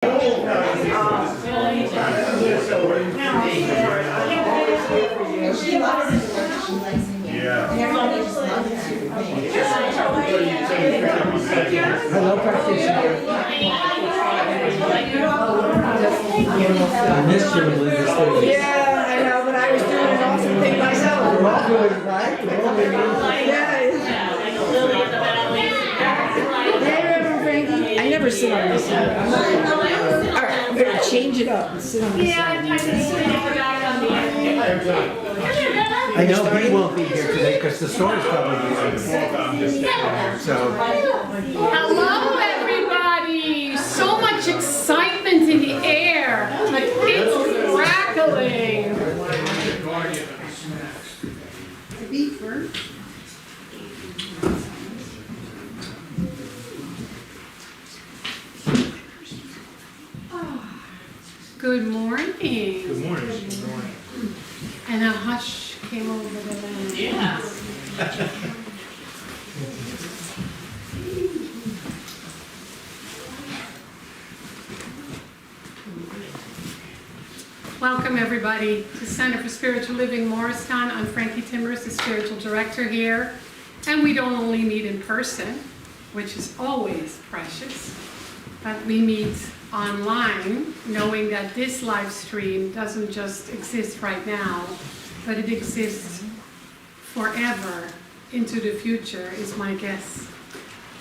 Hello, practitioner. I missed you when Linda started. Yeah, I know, but I was doing an awesome thing myself. We're all doing right. We're all doing right. Hey, Reverend Frankie. I never sit on this side. All right, I'm going to change it up and sit on this side. I know he won't be here today because the store's probably using him. So, Hello, everybody! So much excitement in the air. Like it's crackling. Good morning. Good morning. Good morning. And a hush came over the land. Yeah. Welcome, everybody, to Center for Spiritual Living Morristown. I'm Frankie Timbers, the spiritual director here. And we don't only meet in person, which is always precious, but we meet online, knowing that this live stream doesn't just exist right now, but it exists forever into the future, is my guess.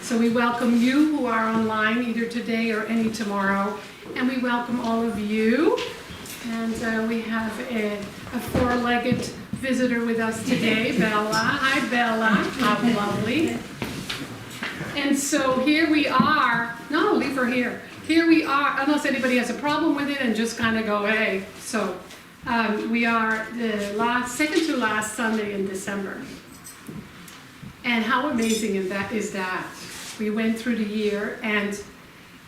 So we welcome you who are online either today or any tomorrow, and we welcome all of you. And we have a four-legged visitor with us today, Bella. Hi, Bella. How lovely. And so here we are. No, leave her here. Here we are, unless anybody has a problem with it and just kind of go, hey. So we are the second to last Sunday in December. And how amazing is that? We went through the year, and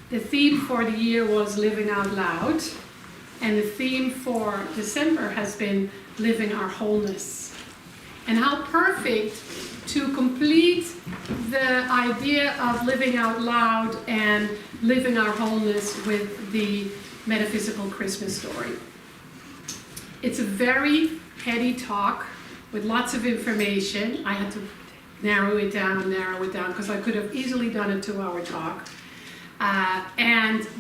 the theme for the year was Living Out Loud. And the theme for December has been Living Our Wholeness. And how perfect to complete the idea of living out loud and living our wholeness with the Metaphysical Christmas story. It's a very heady talk with lots of information. I had to narrow it down, because I could have easily done a 2-hour talk.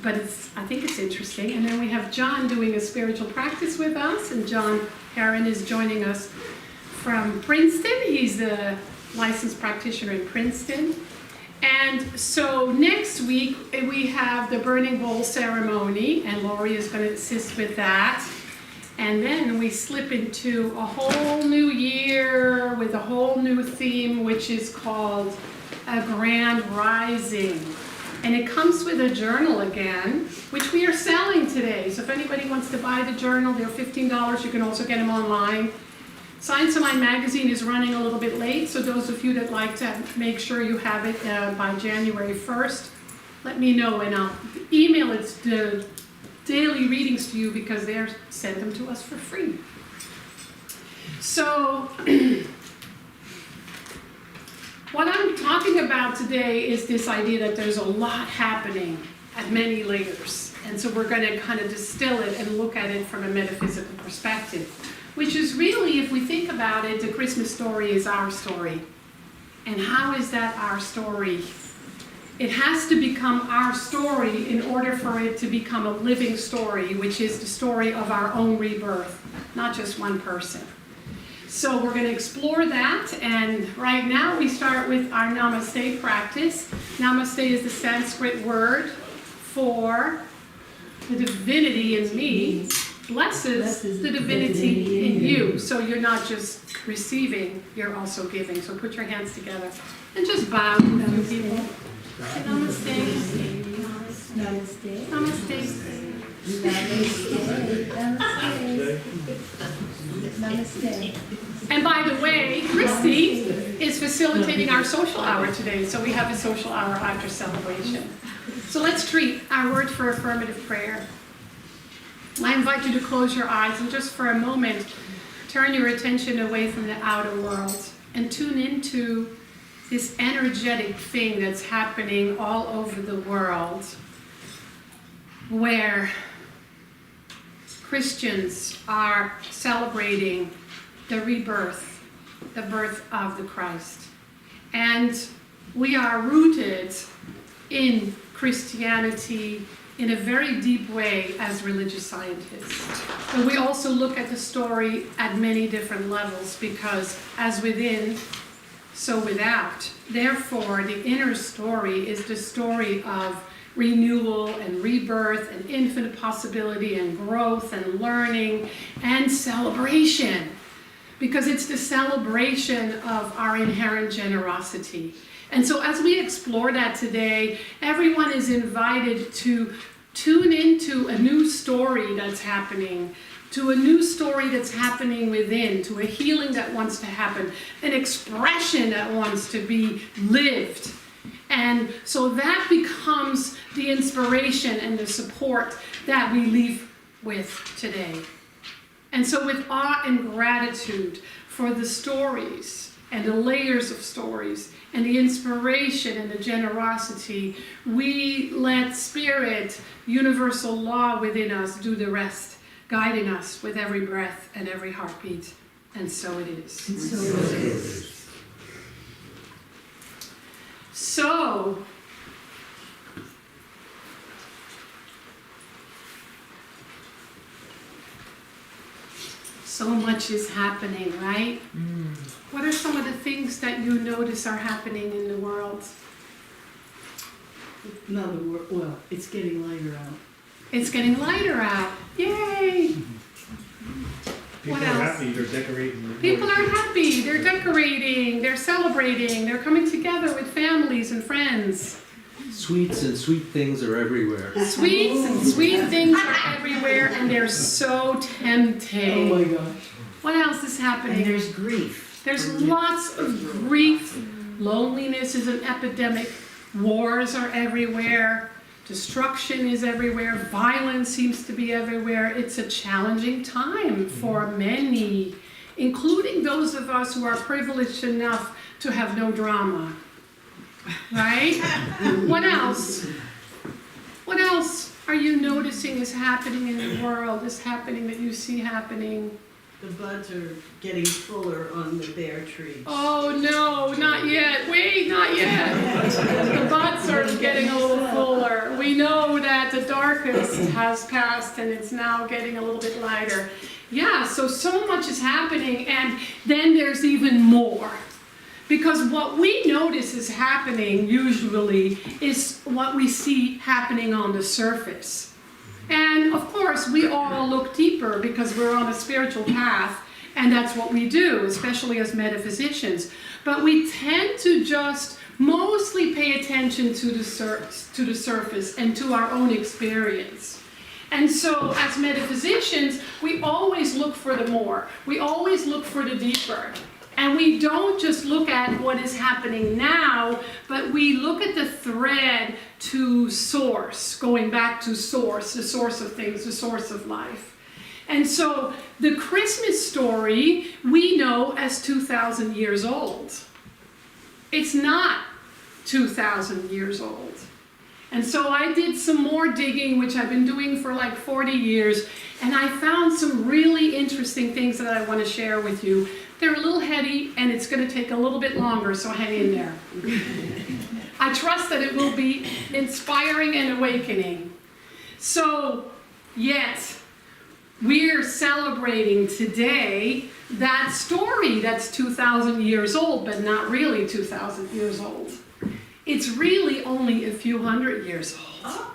But I think it's interesting. And then we have John doing a spiritual practice with us, and John Heron is joining us from Princeton. He's a licensed practitioner in Princeton. And so next week we have the burning bowl ceremony, and Lori is going to assist with that. And then we slip into a whole new year with a whole new theme, which is called A Grand Rising. And it comes with a journal again, which we are selling today. So if anybody wants to buy the journal, they're $15. You can also get them online. Science of Mind magazine is running a little bit late, so those of you that like to make sure you have it by January 1st, let me know, and I'll email the daily readings to you, because they're sent them to us for free. So what I'm talking about today is this idea that there's a lot happening at many layers. And so we're going to kind of distill it and look at it from a metaphysical perspective, which is really, if we think about it, the Christmas story is our story. And how is that our story? It has to become our story in order for it to become a living story, which is the story of our own rebirth, not just one person. So we're going to explore that, and right now we start with our Namaste practice. Namaste is the Sanskrit word for the divinity in me blesses the divinity in you. So you're not just receiving, you're also giving. So put your hands together and just bow to a few people. Namaste. Namaste. Namaste. Namaste. And by the way, Christy is facilitating our social hour today, so we have a social hour after celebration. So let's treat our word for affirmative prayer. I invite you to close your eyes and just for a moment turn your attention away from the outer world and tune into this energetic thing that's happening all over the world. where Christians are celebrating the rebirth, the birth of the Christ. And we are rooted in Christianity in a very deep way as religious scientists. But we also look at the story at many different levels, because as within, so without. Therefore, the inner story is the story of renewal and rebirth and infinite possibility and growth and learning and celebration, because it's the celebration of our inherent generosity. And so as we explore that today, everyone is invited to tune into a new story that's happening, to a new story that's happening within, to a healing that wants to happen, an expression that wants to be lived. And so that becomes the inspiration and the support that we leave with today. And so with awe and gratitude for the stories and the layers of stories and the inspiration and the generosity, we let Spirit, universal law within us, do the rest, guiding us with every breath and every heartbeat. And so it is. And so it is. So, so much is happening, right? What are some of the things that you notice are happening in the world? Well, it's getting lighter out. It's getting lighter out. Yay! People What are else? happy, they're decorating. People are happy, they're decorating, they're celebrating, they're coming together with families and friends. Sweets and sweet things are everywhere. Sweets and sweet things are everywhere, and they're so tempting. Oh my gosh. What else is And happening? there's grief. There's lots of grief. Loneliness is an epidemic. Wars are everywhere. Destruction is everywhere. Violence seems to be everywhere. It's a challenging time for many, including those of us who are privileged enough to have no drama. Right? What else? What else are you noticing is happening in the world, is happening that you see happening? The buds are getting fuller on the bare trees. Oh no, not yet. Wait, not yet. The buds are getting a little fuller. We know that the darkest has passed and it's now getting a little bit lighter. Yeah, so much is happening, and then there's even more. Because what we notice is happening usually is what we see happening on the surface. And of course, we all look deeper because we're on a spiritual path, and that's what we do, especially as metaphysicians. But we tend to just mostly pay attention to the surface and to our own experience. And so as metaphysicians, we always look for the more. We always look for the deeper. And we don't just look at what is happening now, but we look at the thread to source, going back to source, the source of things, the source of life. And so the Christmas story we know as 2,000 years old. It's not 2,000 years old. And so I did some more digging, which I've been doing for like 40 years, and I found some really interesting things that I want to share with you. They're a little heady, and it's going to take a little bit longer, so hang in there. I trust that it will be inspiring and awakening. So, yes, we're celebrating today that story that's 2,000 years old, but not really 2,000 years old. It's really only a few hundred years old.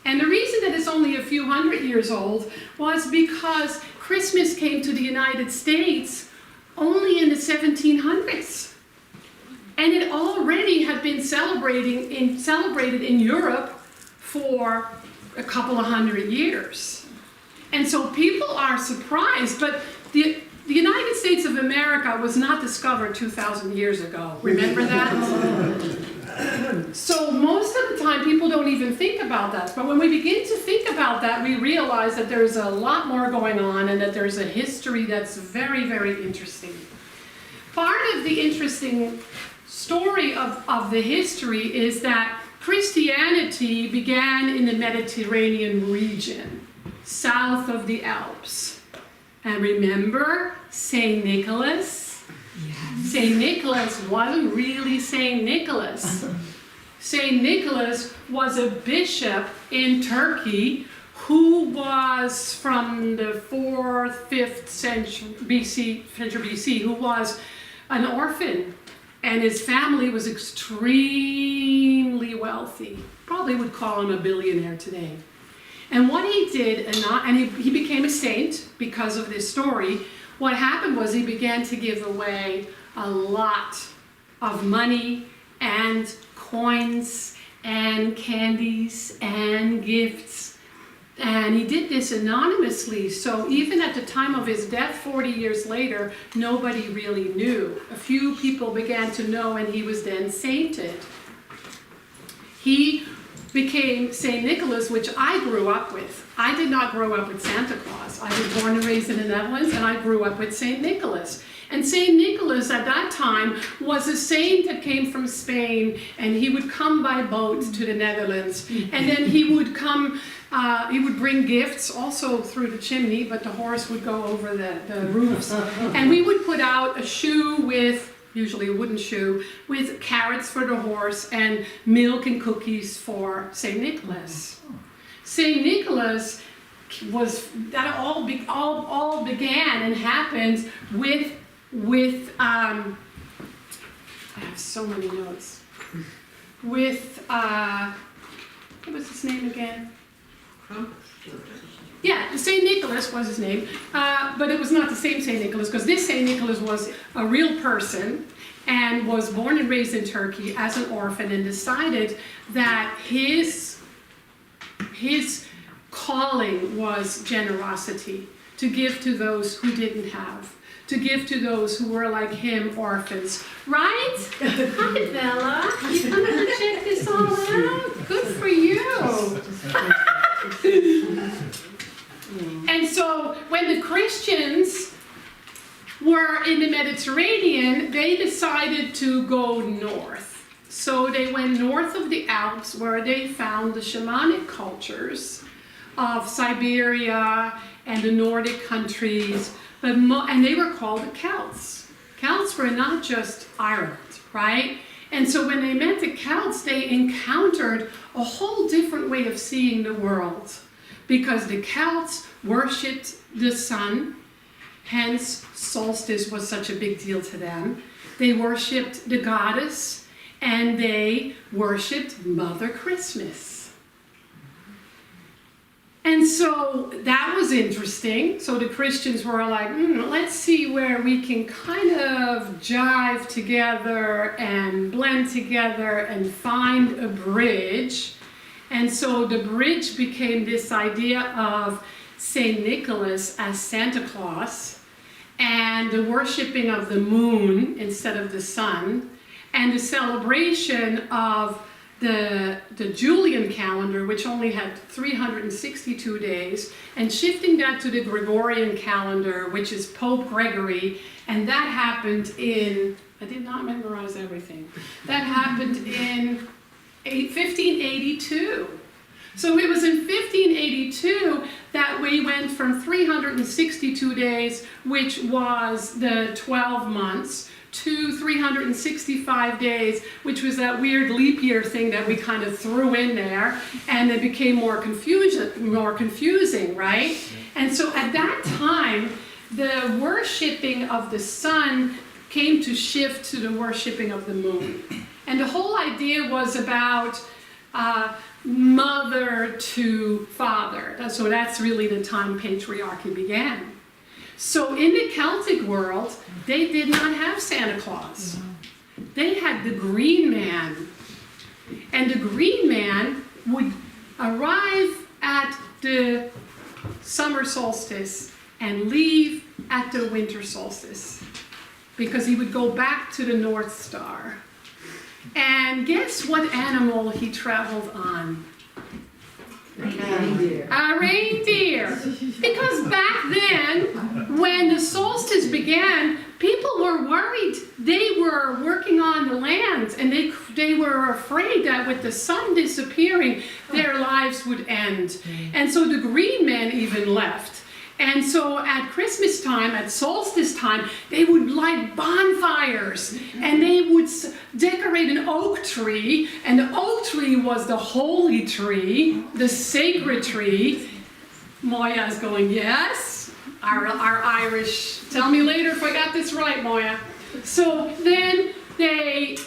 And the reason that it's only a few hundred years old was because Christmas came to the United States only in the 1700s. And it already had been celebrated in Europe for a couple of hundred years. And so people are surprised, but the United States of America was not discovered 2,000 years ago. Remember that? So most of the time people don't even think about that. But when we begin to think about that, we realize that there's a lot more going on and that there's a history that's very, very interesting. Part of the interesting story of the history is that Christianity began in the Mediterranean region, south of the Alps. And remember St. Nicholas? Yes. St. Nicholas wasn't really St. Nicholas. St. Nicholas was a bishop in Turkey who was from the 4th, 5th century BC, who was an orphan. And his family was extremely wealthy. Probably would call him a billionaire today. And what he did, he became a saint because of this story. What happened was he began to give away a lot of money and coins and candies and gifts. And he did this anonymously, so even at the time of his death, 40 years later, nobody really knew. A few people began to know, and he was then sainted. He became St. Nicholas, which I grew up with. I did not grow up with Santa Claus. I was born and raised in the Netherlands, and I grew up with St. Nicholas. And St. Nicholas at that time was a saint that came from Spain, and he would come by boat to the Netherlands. And then he would come, he would bring gifts also through the chimney, but the horse would go over the roofs. And we would put out a shoe with, usually a wooden shoe, with carrots for the horse and milk and cookies for St. Nicholas. St. Nicholas was, that all began and happened with I have so many notes. With, what was his name again? Yeah, St. Nicholas was his name, but it was not the same St. Nicholas, because this St. Nicholas was a real person and was born and raised in Turkey as an orphan, and decided that his calling was generosity, to give to those who didn't have, to give to those who were like him, orphans. Right? Hi, Bella. You coming to check this all out? Good for you. And so when the Christians were in the Mediterranean, they decided to go north. So they went north of the Alps, where they found the shamanic cultures of Siberia and the Nordic countries, and they were called the Celts. Celts were not just Ireland, right? And so when they met the Celts, they encountered a whole different way of seeing the world, because the Celts worshipped the sun, hence solstice was such a big deal to them. They worshipped the goddess, and they worshipped Mother Christmas. And so that was interesting. So the Christians were like, let's see where we can kind of jive together and blend together and find a bridge. And so the bridge became this idea of St. Nicholas as Santa Claus, and the worshiping of the moon instead of the sun, and the celebration of the Julian calendar, which only had 362 days, and shifting that to the Gregorian calendar, which is Pope Gregory, and that happened in, I did not memorize everything, that happened in 1582. So it was in 1582 that we went from 362 days, which was the 12 months, to 365 days, which was that weird leap year thing that we kind of threw in there, and it became more confusing, right? And so at that time, the worshipping of the sun came to shift to the worshipping of the moon. And the whole idea was about mother to father. So that's really the time patriarchy began. So in the Celtic world, they did not have Santa Claus. They had the Green Man. And the Green Man would arrive at the summer solstice and leave at the winter solstice, because he would go back to the North Star. And guess what animal he traveled on? A reindeer. Because back then, when the solstice began, people were worried. They were working on the land, and they were afraid that with the sun disappearing, their lives would end. And so the green men even left. And so at Christmas time, at solstice time, they would light bonfires and they would decorate an oak tree. And the oak tree was the holy tree, the sacred tree. Moya is going, yes, our Irish. Tell me later if I got this right, Moya. So then they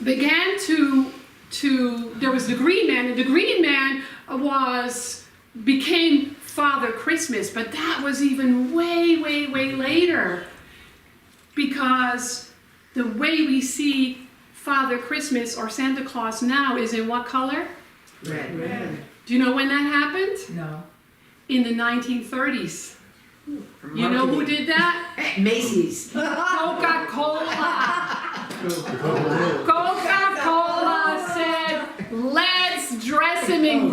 began to there was the green man, and the green man became Father Christmas, but that was even way later, because the way we see Father Christmas or Santa Claus now is in what color? Red. Do you know when that happened? No. In the 1930s. You know who did that? Macy's. Coca-Cola. Coca-Cola said, let's dress him in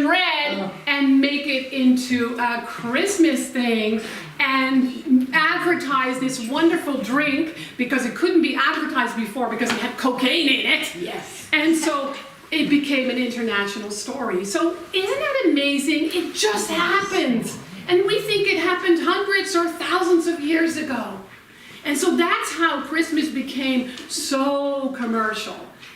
red and make it into a Christmas thing and advertise this wonderful drink, because it couldn't be advertised before because it had cocaine in it. Yes. And so it became an international story. So isn't that amazing? It just happened. And we think it happened hundreds or thousands of years ago. And so that's how Christmas became so commercial.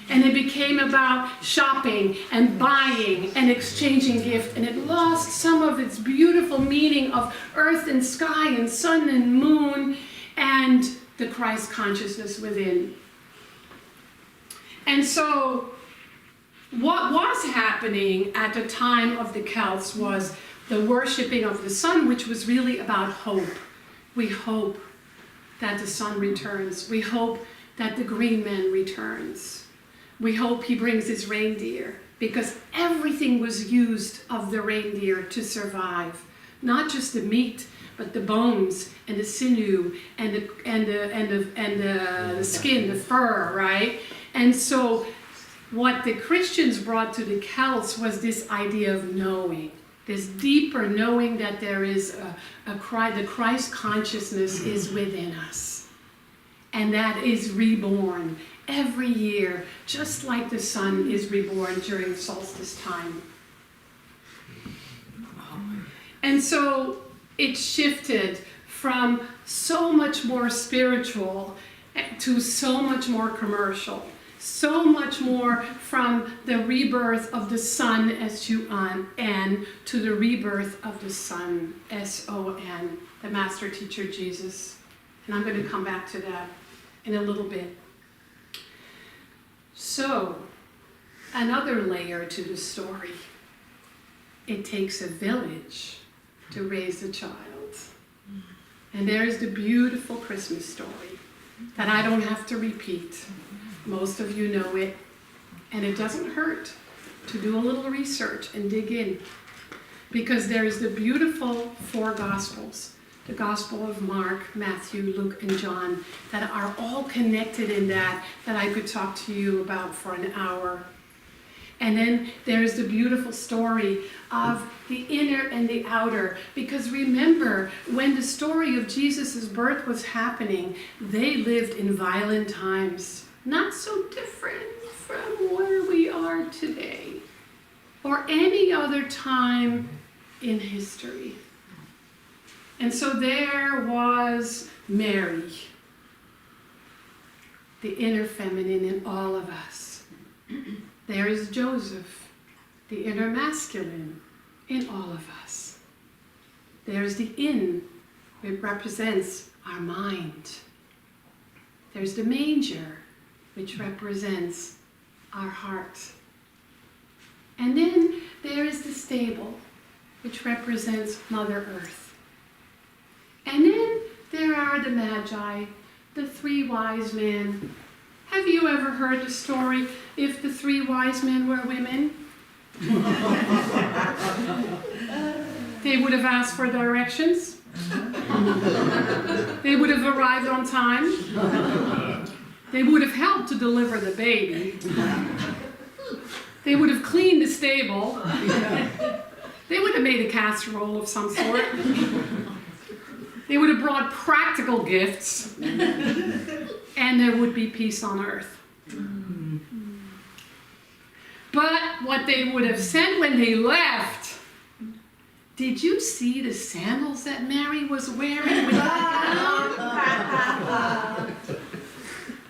And it became about shopping and buying and exchanging gifts. And it lost some of its beautiful meaning of earth and sky and sun and moon and the Christ consciousness within. And so what was happening at the time of the Celts was the worshiping of the sun, which was really about hope. We hope that the sun returns. We hope that the green man returns. We hope he brings his reindeer, because everything was used of the reindeer to survive. Not just the meat, but the bones and the sinew and the skin, the fur, right? And so what the Christians brought to the Celts was this idea of knowing. This deeper knowing that there is the Christ consciousness is within us. And that is reborn every year, just like the sun is reborn during solstice time. And so it shifted from so much more spiritual to so much more commercial. So much more from the rebirth of the Son, S-U-N, to the rebirth of the Son, S-O-N, the Master Teacher Jesus. And I'm going to come back to that in a little bit. So, another layer to the story. It takes a village to raise a child. And there's the beautiful Christmas story that I don't have to repeat. Most of you know it, and it doesn't hurt to do a little research and dig in, because there's the beautiful four Gospels, the Gospel of Mark, Matthew, Luke, and John, that are all connected in that I could talk to you about for an hour. And then there's the beautiful story of the inner and the outer. Because remember, when the story of Jesus' birth was happening, they lived in violent times. Not so different from where we are today, or any other time in history. And so there was Mary, the inner feminine in all of us. There is Joseph, the inner masculine in all of us. There's the in, which represents our mind. There's the manger, which represents our heart. And then there is the stable, which represents Mother Earth. And then there are the Magi, the three wise men. Have you ever heard the story if the three wise men were women? They would have asked for directions. They would have arrived on time. They would have helped to deliver the baby. They would have cleaned the stable. They would have made a casserole of some sort. They would have brought practical gifts. And there would be peace on earth. But what they would have said when they left, did you see the sandals that Mary was wearing with that gown?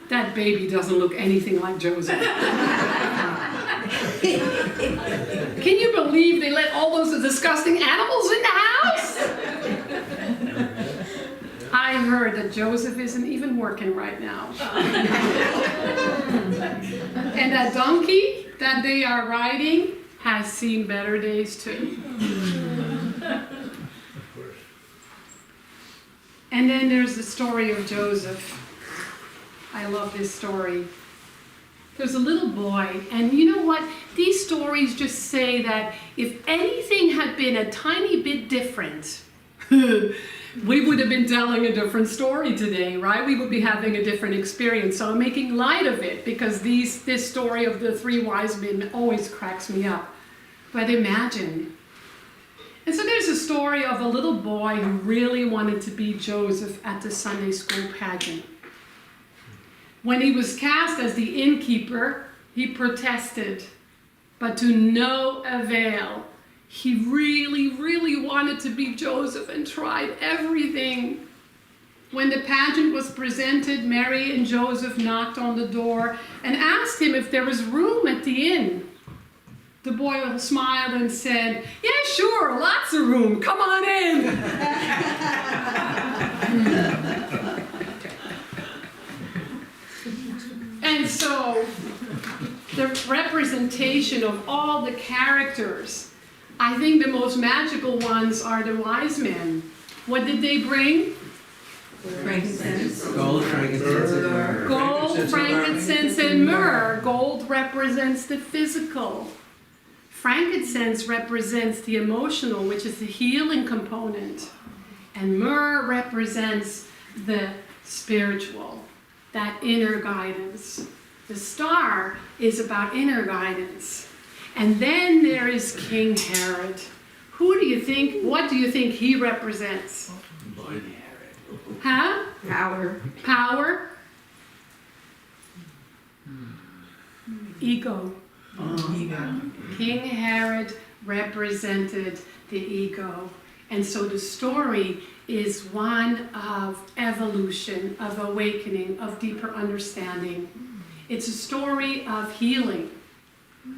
That baby doesn't look anything like Joseph. Can you believe they let all those disgusting animals in the house? I heard that Joseph isn't even working right now. And that donkey that they are riding has seen better days too. And then there's the story of Joseph. I love this story. There's a little boy, and you know what? These stories just say that if anything had been a tiny bit different, we would have been telling a different story today, right? We would be having a different experience. So I'm making light of it because this story of the three wise men always cracks me up. But imagine. And so there's a story of a little boy who really wanted to be Joseph at the Sunday school pageant. When he was cast as the innkeeper, he protested, but to no avail. He really, really wanted to be Joseph and tried everything. When the pageant was presented, Mary and Joseph knocked on the door and asked him if there was room at the inn. The boy smiled and said, "Yeah, sure, lots of room. Come on in." And so, the representation of all the characters, I think the most magical ones are the wise men. What did they bring? Frankincense. Gold, frankincense, and myrrh. Gold, frankincense, and myrrh. Gold represents the physical. Frankincense represents the emotional, which is the healing component. And myrrh represents the spiritual, that inner guidance. The star is about inner guidance. And then there is King Herod. What do you think he represents? Huh? Power. Power? Ego. King Herod represented the ego. And so the story is one of evolution, of awakening, of deeper understanding. It's a story of healing.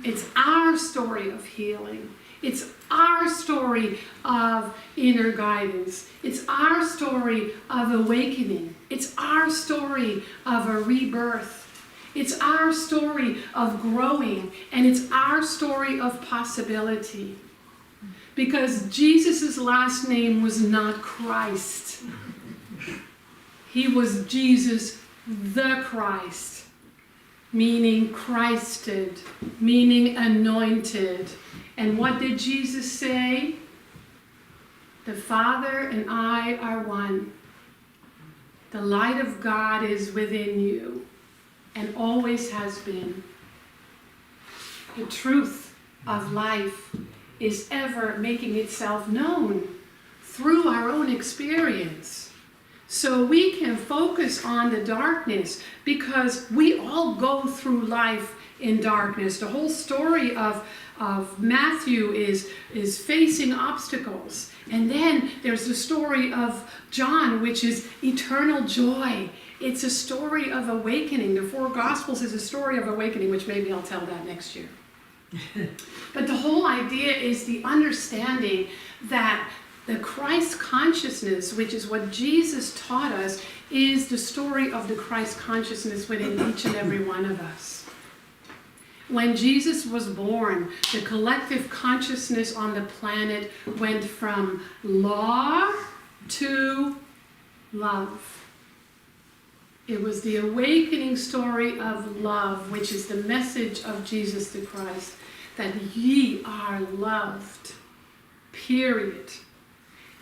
It's our story of healing. It's our story of inner guidance. It's our story of awakening. It's our story of a rebirth. It's our story of growing, and it's our story of possibility. Because Jesus' last name was not Christ. He was Jesus the Christ, meaning Christed, meaning anointed. And what did Jesus say? The Father and I are one. The light of God is within you and always has been. The truth of life is ever making itself known through our own experience. So we can focus on the darkness because we all go through life in darkness. The whole story of Matthew is facing obstacles. And then there's the story of John, which is eternal joy. It's a story of awakening. The four Gospels is a story of awakening, which maybe I'll tell that next year. But the whole idea is the understanding that the Christ consciousness, which is what Jesus taught us, is the story of the Christ consciousness within each and every one of us. When Jesus was born, the collective consciousness on the planet went from law to love. It was the awakening story of love, which is the message of Jesus the Christ, that ye are loved, period.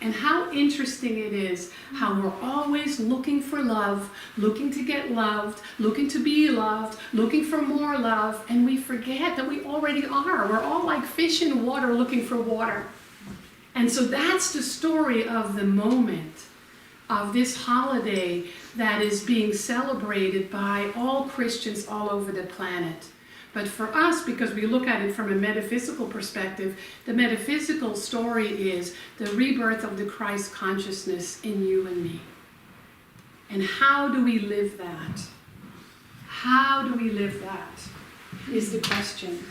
And how interesting it is how we're always looking for love, looking to get loved, looking to be loved, looking for more love, and we forget that we already are. We're all like fish in water looking for water. And so that's the story of the moment of this holiday that is being celebrated by all Christians all over the planet. But for us, because we look at it from a metaphysical perspective, the metaphysical story is the rebirth of the Christ consciousness in you and me. And how do we live that? How do we live that is the question.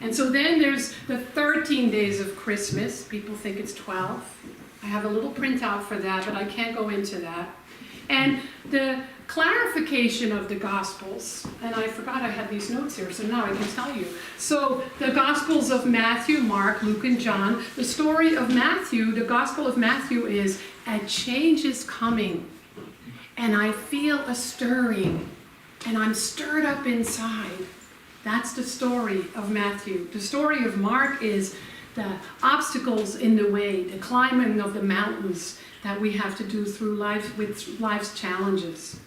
And so then there's the 13 days of Christmas. People think it's 12. I have a little printout for that, but I can't go into that. And the clarification of the Gospels, and I forgot I had these notes here, so now I can tell you. So the Gospels of Matthew, Mark, Luke, and John, the story of Matthew, the Gospel of Matthew is, a change is coming, and I feel a stirring, and I'm stirred up inside. That's the story of Matthew. The story of Mark is the obstacles in the way, the climbing of the mountains that we have to do through life with life's challenges.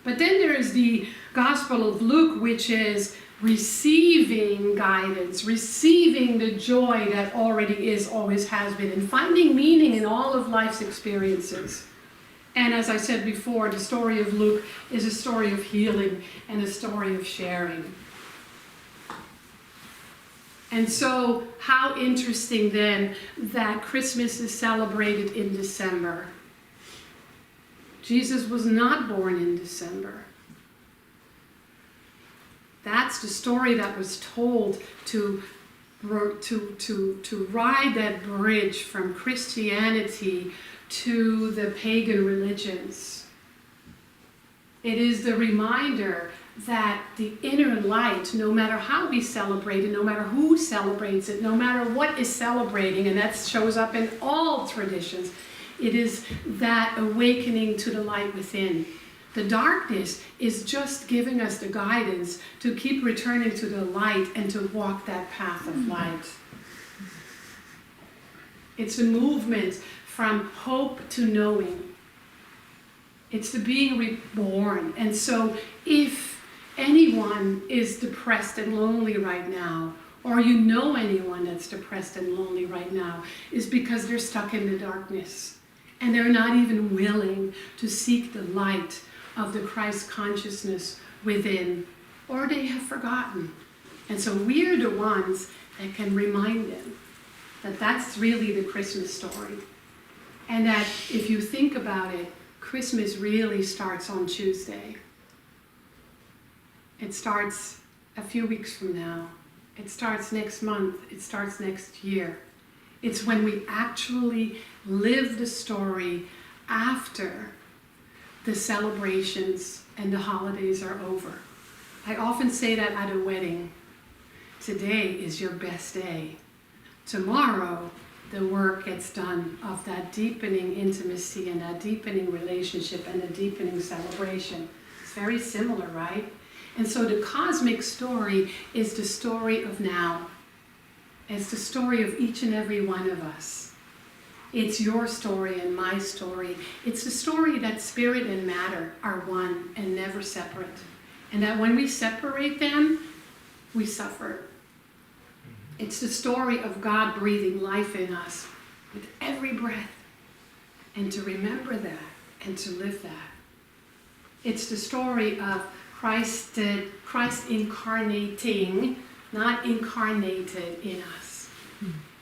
But then there is the Gospel of Luke, which is receiving guidance, receiving the joy that already is, always has been, and finding meaning in all of life's experiences. And as I said before, the story of Luke is a story of healing and a story of sharing. And so, how interesting then that Christmas is celebrated in December. Jesus was not born in December. That's the story that was told to ride that bridge from Christianity to the pagan religions. It is the reminder that the inner light, no matter how we celebrate it, no matter who celebrates it, no matter what is celebrating, and that shows up in all traditions, it is that awakening to the light within. The darkness is just giving us the guidance to keep returning to the light and to walk that path of light. It's a movement from hope to knowing. It's the being reborn. And so if anyone is depressed and lonely right now, or you know anyone that's depressed and lonely right now, is because they're stuck in the darkness. And they're not even willing to seek the light of the Christ consciousness within, or they have forgotten. And so we're the ones that can remind them that that's really the Christmas story. And that if you think about it, Christmas really starts on Tuesday. It starts a few weeks from now. It starts next month. It starts next year. It's when we actually live the story after the celebrations and the holidays are over. I often say that at a wedding. Today is your best day. Tomorrow, the work gets done of that deepening intimacy and that deepening relationship and the deepening celebration. It's very similar, right? And so the cosmic story is the story of now. It's the story of each and every one of us. It's your story and my story. It's the story that spirit and matter are one and never separate. And that when we separate them, we suffer. It's the story of God breathing life in us with every breath. And to remember that and to live that. It's the story of Christ incarnating, not incarnated in us.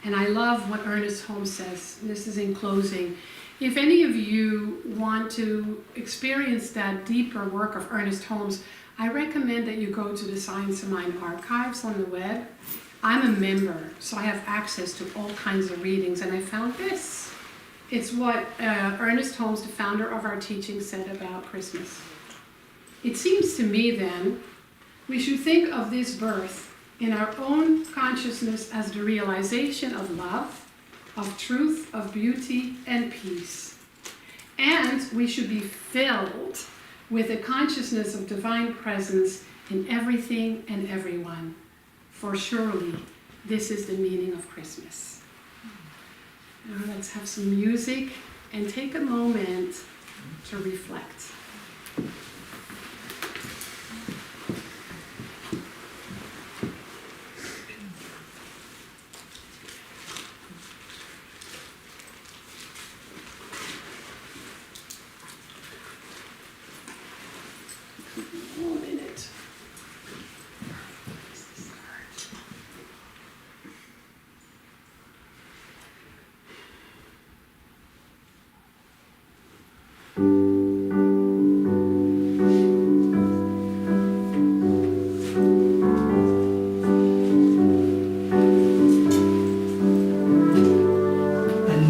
And I love what Ernest Holmes says. This is in closing. If any of you want to experience that deeper work of Ernest Holmes, I recommend that you go to the Science of Mind archives on the web. I'm a member, so I have access to all kinds of readings, and I found this. It's what Ernest Holmes, the founder of our teaching, said about Christmas. It seems to me then, we should think of this birth in our own consciousness as the realization of love, of truth, of beauty, and peace. And we should be filled with a consciousness of divine presence in everything and everyone. For surely, this is the meaning of Christmas. Now let's have some music and take a moment to reflect.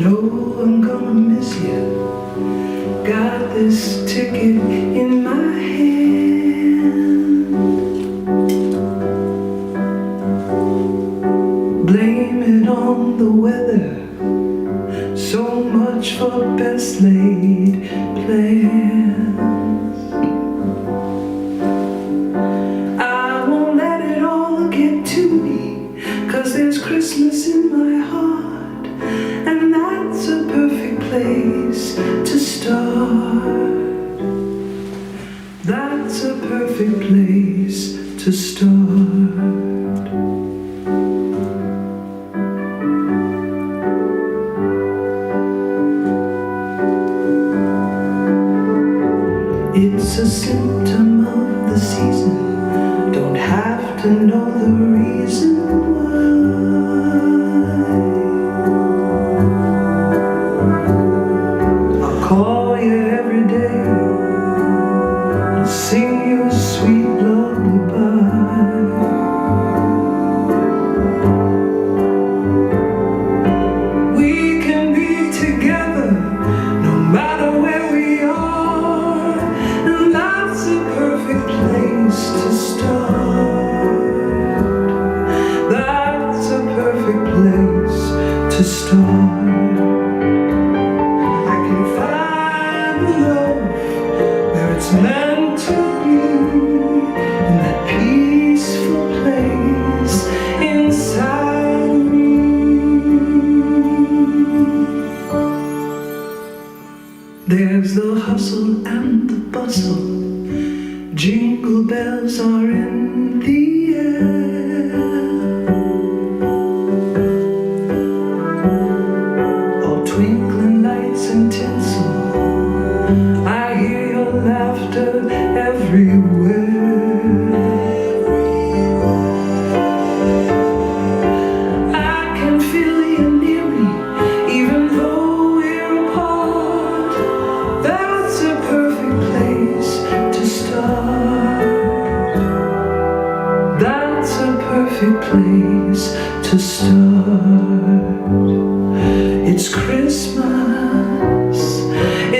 know I'm gonna miss you. Got this ticket in my hand. Blame it on the weather. So much for best laid plans. I won't let it all get to me, 'cause there's Christmas in my heart, and that's a perfect place to start. That's a perfect place to start. It's a symptom of the season. Don't have to know the reason why. I'll call you every day and sing you a sweet lullaby. We can be together no matter where we are, and that's a perfect place to start. That's a perfect place to start. I can find love where it's meant to be, in that peaceful place inside me. There's the hustle and the bustle. Jingle bells are in the air. All twinkling lights and tinsel. I hear your laughter everywhere. I can feel you near me, even though we're apart. That's a perfect place to start. That's a perfect place to start. It's Christmas.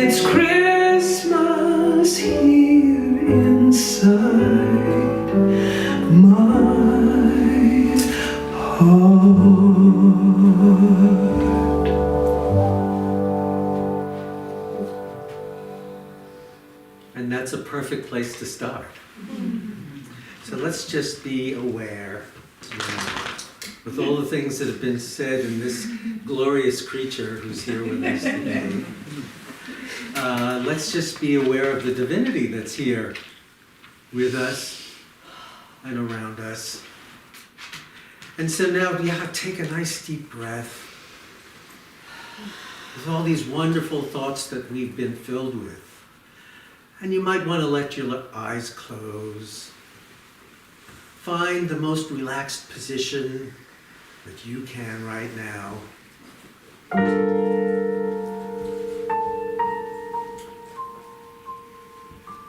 It's Christmas here inside my heart. And that's a perfect place to start. So let's just be aware, with all the things that have been said in this glorious creature who's here with us today. Let's just be aware of the divinity that's here with us and around us. And so now, take a nice deep breath. With all these wonderful thoughts that we've been filled with. And you might want to let your eyes close. Find the most relaxed position that you can right now.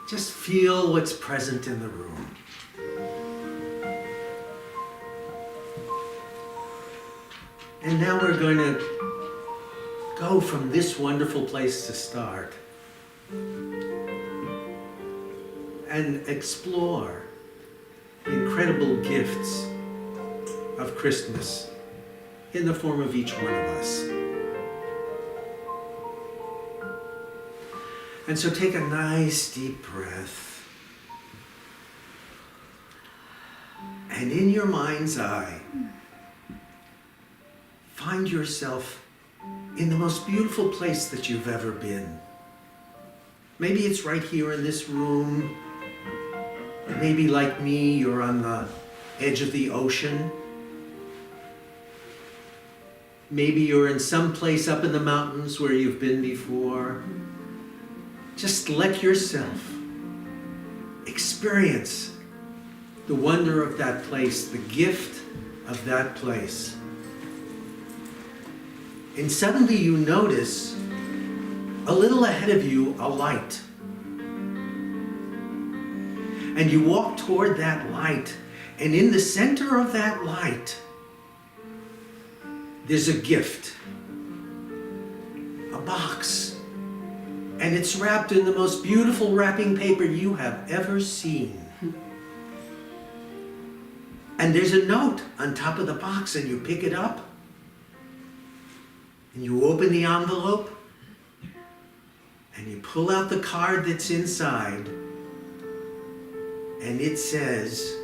Just feel what's present in the room. And now we're going to go from this wonderful place to start and explore the incredible gifts of Christmas in the form of each one of us. And so take a nice deep breath, and in your mind's eye, find yourself in the most beautiful place that you've ever been. Maybe it's right here in this room. Maybe like me, you're on the edge of the ocean. Maybe you're in some place up in the mountains where you've been before. Just let yourself experience the wonder of that place, the gift of that place. And suddenly you notice a little ahead of you a light. And you walk toward that light, and in the center of that light, there's a gift. box. And it's wrapped in the most beautiful wrapping paper you have ever seen. And there's a note on top of the box, and you pick it up, and you open the envelope, and you pull out the card that's inside, and it says,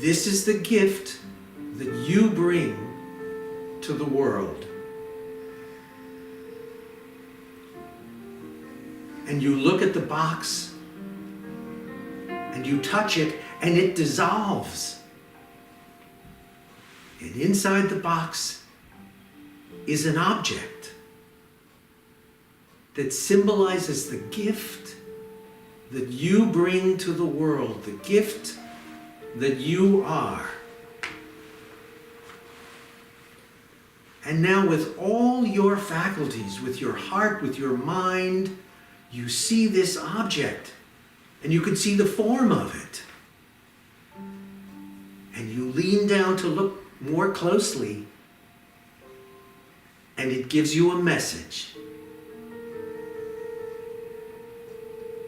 "This is the gift that you bring to the world." And you look at the box, and you touch it, and it dissolves. And inside the box is an object that symbolizes the gift that you bring to the world, the gift that you are. And now with all your faculties, with your heart, with your mind, you see this object, and you can see the form of it. And you lean down to look more closely, and it gives you a message.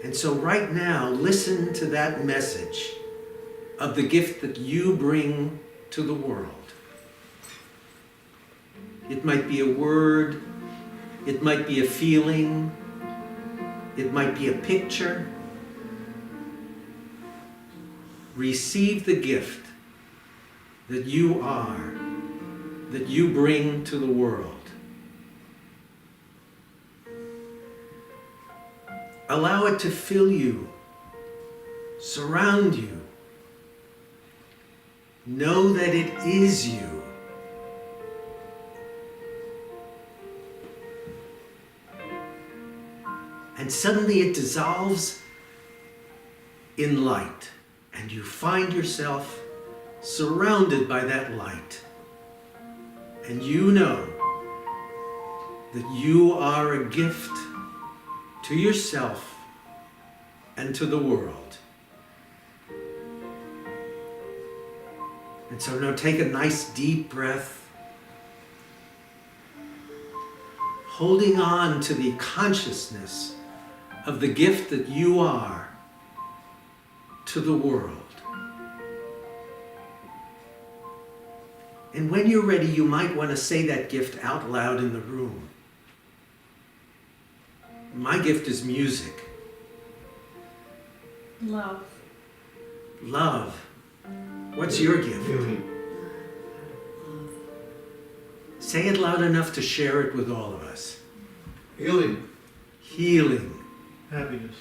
And so right now, listen to that message of the gift that you bring to the world. It might be a word, it might be a feeling, it might be a picture. Receive the gift that you are, that you bring to the world. Allow it to fill you, surround you. Know that it is you. And suddenly it dissolves in light, and you find yourself surrounded by that light. And you know that you are a gift to yourself and to the world. And so now take a nice deep breath, holding on to the consciousness of the gift that you are to the world. And when you're ready, you might want to say that gift out loud in the room. My gift is music. Love. Love. What's your gift? Healing. Say it loud enough to share it with all of us. Healing. Healing. Happiness.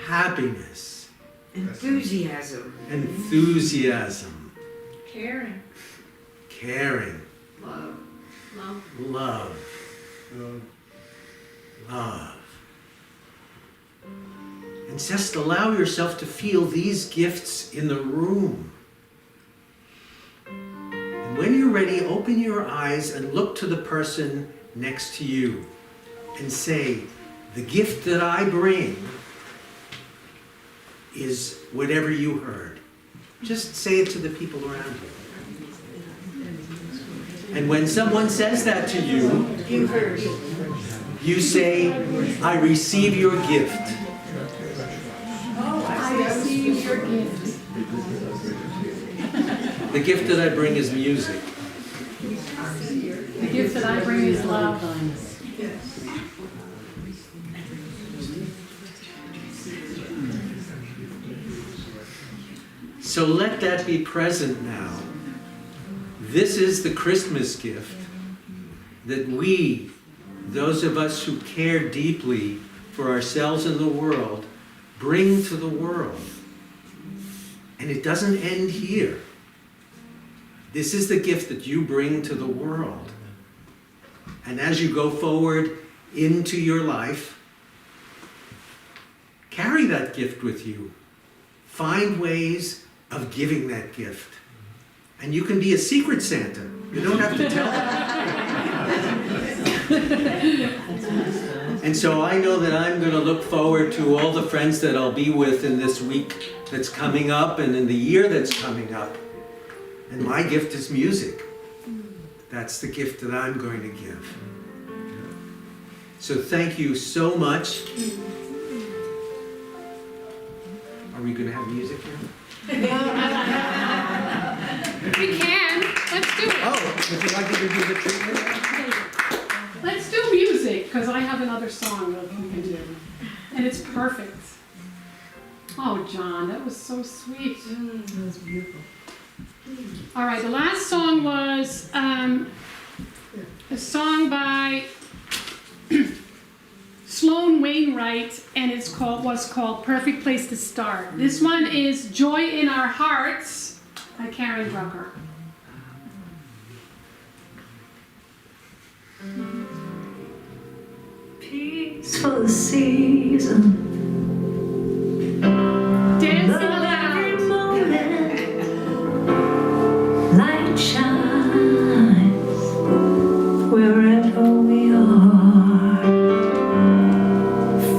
Happiness. Enthusiasm. Enthusiasm. Caring. Caring. Love. Love. Love. Uh, Love. And just allow yourself to feel these gifts in the room. And when you're ready, open your eyes and look to the person next to you and say, the gift that I bring is whatever you heard. Just say it to the people around you. And when someone says that to you, you say, I receive your gift. I receive your gift. The gift that I bring is music. The gift that I bring is love. So let that be present now. This is the Christmas gift that we, those of us who care deeply for ourselves and the world, bring to the world. And it doesn't end here. This is the gift that you bring to the world. And as you go forward into your life, carry that gift with you. Find ways of giving that gift. And you can be a secret Santa. You don't have to tell them. And so I know that I'm going to look forward to all the friends that I'll be with in this week that's coming up and in the year that's coming up. And my gift is music. That's the gift that I'm going to give. So thank you so much. Are we going to have music now? We can, let's do it. Oh, would you like me to do the treatment? Let's do music, because I have another song that we can do. And it's perfect. Oh, John, that was so sweet. That was beautiful. All right, the last song was a song by Sloan Wainwright, and was called Perfect Place to Start. This one is Joy in Our Hearts by Karen Drucker. Peaceful season. Dancing Love every aloud. moment. Light shines wherever we are.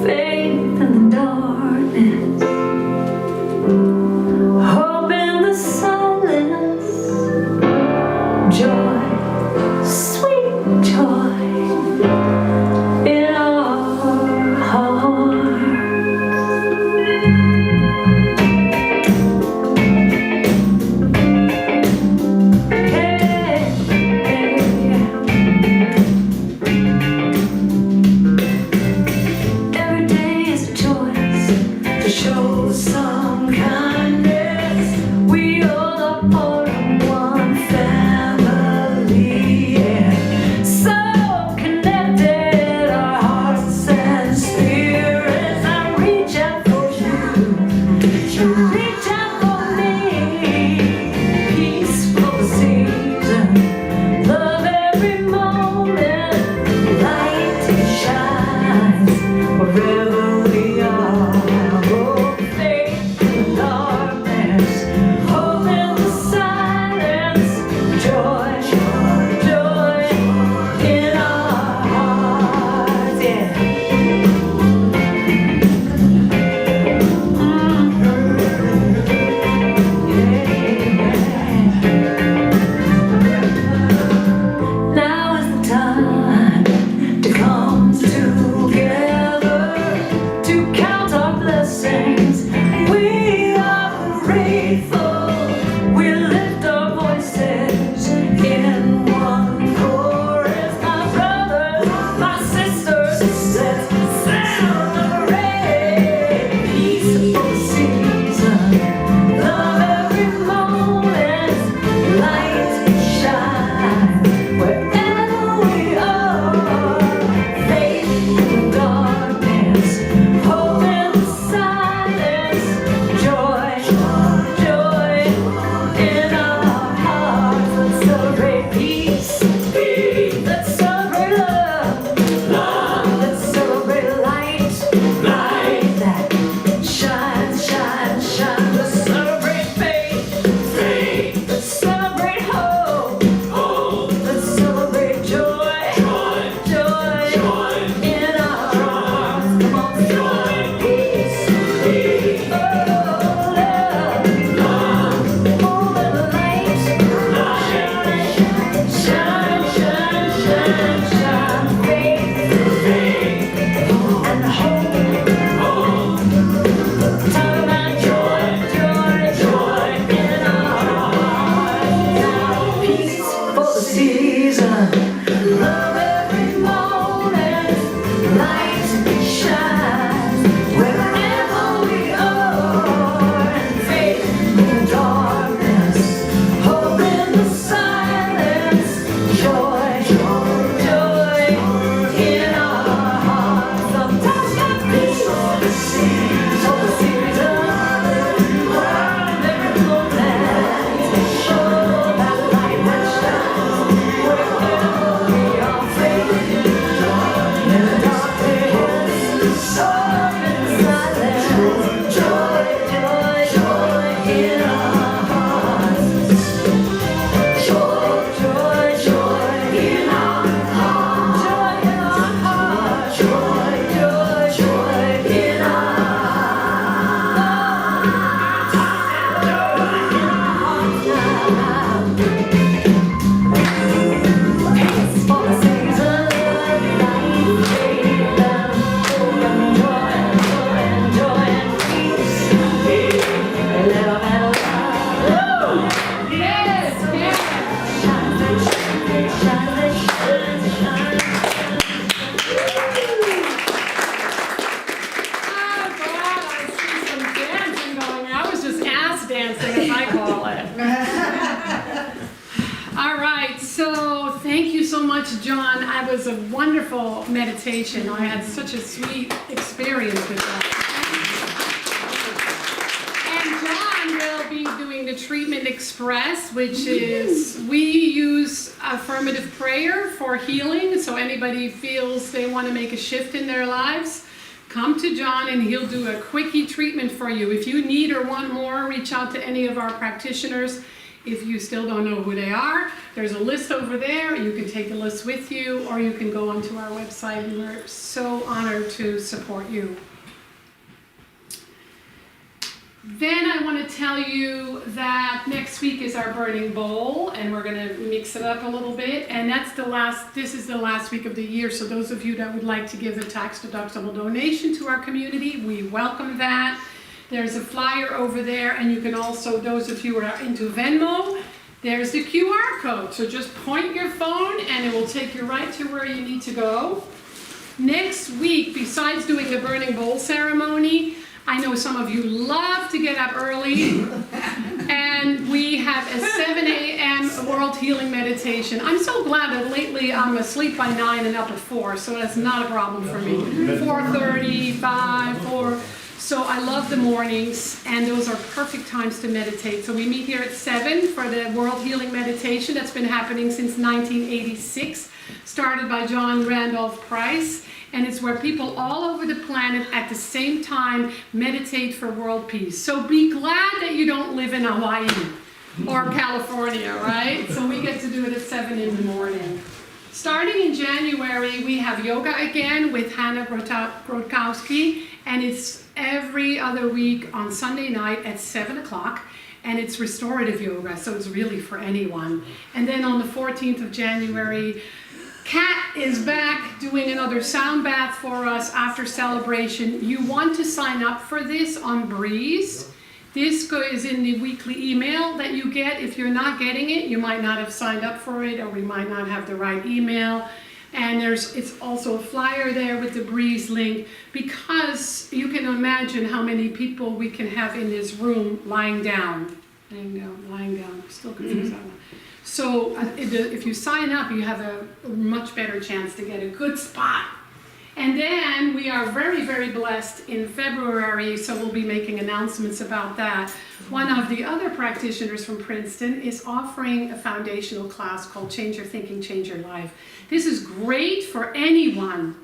Faith in the darkness. Hope in the silence. Joy, sweet joy in our hearts. Every day is a choice to show some kindness. We all are part of one family, yeah. So connected, our hearts and spirits. I reach out for you, you reach out for me. Peaceful season, love every moment. Light shines wherever we are. Oh, faith in the darkness, hope in the silence, joy, joy in our hearts, yeah. Now is the time was a wonderful meditation. I had such a sweet experience with that. And John will be doing the Treatment Express, which is, we use affirmative prayer for healing. So anybody feels they want to make a shift in their lives, come to John and he'll do a quickie treatment for you. If you need or want more, reach out to any of our practitioners. If you still don't know who they are, there's a list over there. You can take the list with you, or you can go onto our website, and we're so honored to support you. Then I want to tell you that next week is our Burning Bowl, and we're going to mix it up a little bit. And this is the last week of the year, so those of you that would like to give a tax-deductible donation to our community, we welcome that. There's a flyer over there, and you can also, those of you who are into Venmo, there's the QR code. So just point your phone, and it will take you right to where you need to go. Next week, besides doing the Burning Bowl ceremony, I know some of you love to get up early, and we have a 7 a.m. World Healing Meditation. I'm so glad that lately I'm asleep by 9 and up at 4, so that's not a problem for me. 4:30, 5, 4. So I love the mornings, and those are perfect times to meditate. So we meet here at 7 for the World Healing Meditation that's been happening since 1986, started by John Randolph Price. And it's where people all over the planet at the same time meditate for world peace. So be glad that you don't live in Hawaii or California, right? So we get to do it at 7 in the morning. Starting in January, we have yoga again with Hannah Grotkowski, and it's every other week on Sunday night at 7 o'clock. And it's restorative yoga, so it's really for anyone. And then on the 14th of January, Kat is back doing another sound bath for us after celebration. You want to sign up for this on Breeze. This is in the weekly email that you get. If you're not getting it, you might not have signed up for it, or we might not have the right email. And it's also a flyer there with the Breeze link, because you can imagine how many people we can have in this room lying down. Lying down. I'm still confused on that. So if you sign up, you have a much better chance to get a good spot. And then we are very, very blessed in February, so we'll be making announcements about that. One of the other practitioners from Princeton is offering a foundational class called Change Your Thinking, Change Your Life. This is great for anyone.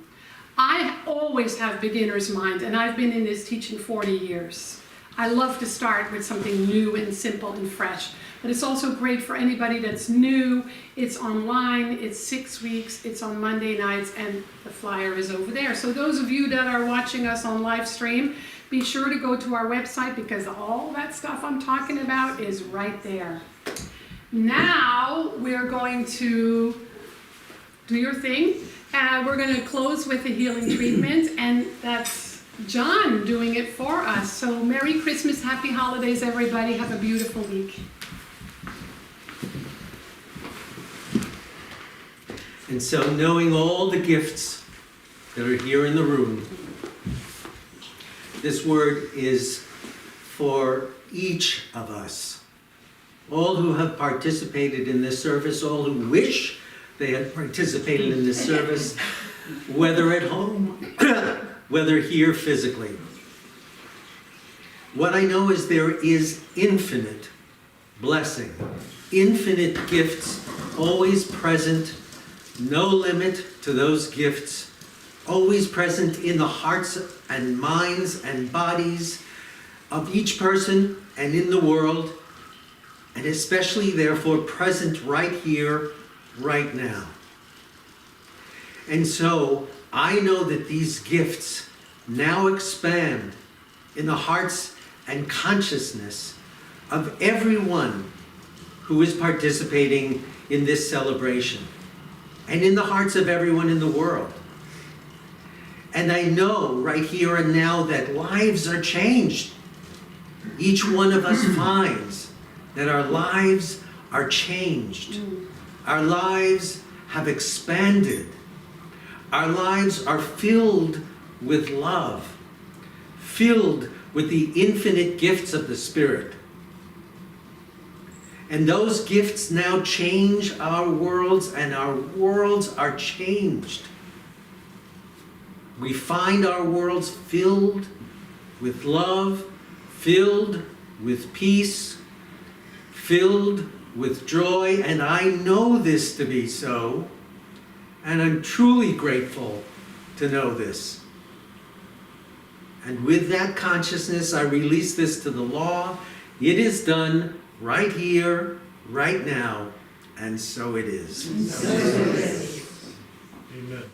I always have beginner's mind, and I've been in this teaching 40 years. I love to start with something new and simple and fresh. But it's also great for anybody that's new. It's online, it's 6 weeks, it's on Monday nights, and the flyer is over there. So those of you that are watching us on live stream, be sure to go to our website, because all that stuff I'm talking about is right there. Now we're going to do your thing. We're going to close with a healing treatment, and that's John doing it for us. So Merry Christmas, Happy Holidays, everybody. Have a beautiful week. And so, knowing all the gifts that are here in the room, this word is for each of us. All who have participated in this service, all who wish they had participated in this service, whether at home, whether here physically. What I know is there is infinite blessing, infinite gifts, always present. No limit to those gifts, always present in the hearts and minds and bodies of each person and in the world, and especially therefore present right here, right now. And so I know that these gifts now expand in the hearts and consciousness of everyone who is participating in this celebration, and in the hearts of everyone in the world. And I know right here and now that lives are changed. Each one of us finds that our lives are changed. Our lives have expanded. Our lives are filled with love, filled with the infinite gifts of the Spirit. And those gifts now change our worlds, and our worlds are changed. We find our worlds filled with love, filled with peace, filled with joy, and I know this to be so, and I'm truly grateful to know this. And with that consciousness, I release this to the law. It is done right here, right now, and so it is. Amen.